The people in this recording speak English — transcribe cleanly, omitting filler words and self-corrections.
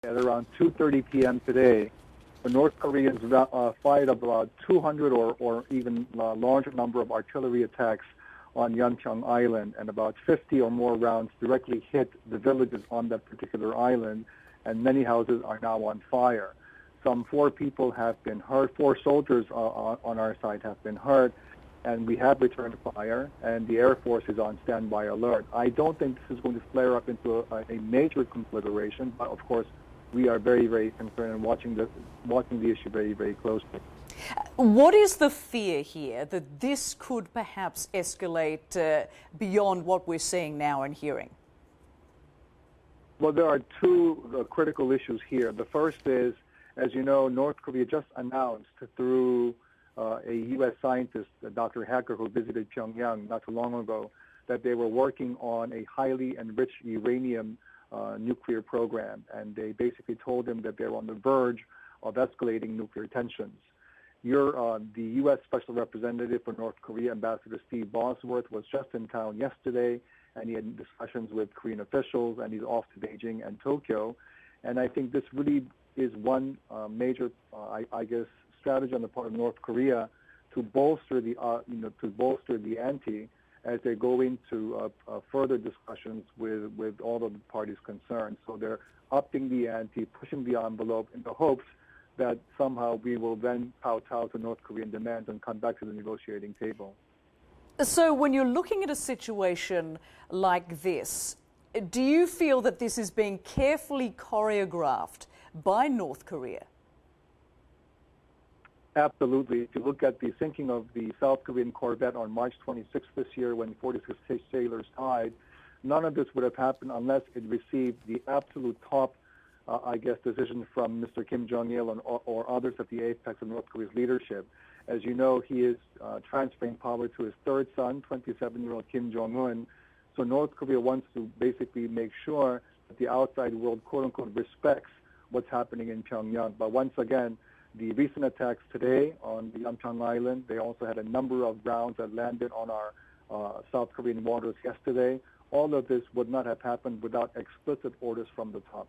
at around 2:30 p.m. today, the North Koreans fired about 200 or even a larger number of artillery attacks on Yeonpyeong Island, and about 50 or more rounds directly hit the villages on that particular island, and many houses are now on fire. Some 4 people have been hurt, 4 soldiers on our side have been hurt, and we have returned fire, and the Air Force is on standby alert. I don't think this is going to flare up into a major conflagration, but of course, we are very, very concerned and watching the issue very, very closely. What is the fear here that this could perhaps escalate beyond what we're seeing now and hearing? Well, there are 2 critical issues here. The first is, as you know, North Korea just announced through a U.S. scientist, Dr. Hacker, who visited Pyongyang not too long ago, that they were working on a highly enriched uranium nuclear program, and they basically told him that they're on the verge of escalating nuclear tensions. The U.S. Special Representative for North Korea, Ambassador Steve Bosworth, was just in town yesterday, and he had discussions with Korean officials, and he's off to Beijing and Tokyo. And I think this really is one major, I guess, strategy on the part of North Korea to bolster the ante as they go into further discussions with all of the parties concerned. So they're upping the ante, pushing the envelope in the hopes that somehow we will then kowtow to North Korean demands and come back to the negotiating table. So when you're looking at a situation like this, do you feel that this is being carefully choreographed by North Korea? Absolutely. If you look at the sinking of the South Korean corvette on March 26th this year when 46 sailors died, none of this would have happened unless it received the absolute top, decision from Mr. Kim Jong-il or others at the apex of North Korea's leadership. As you know, he is transferring power to his 3rd son, 27-year-old Kim Jong-un. So North Korea wants to basically make sure that the outside world, quote-unquote, respects what's happening in Pyongyang. But once again, the recent attacks today on the Yeonpyeong Island, they also had a number of rounds that landed on our South Korean waters yesterday. All of this would not have happened without explicit orders from the top.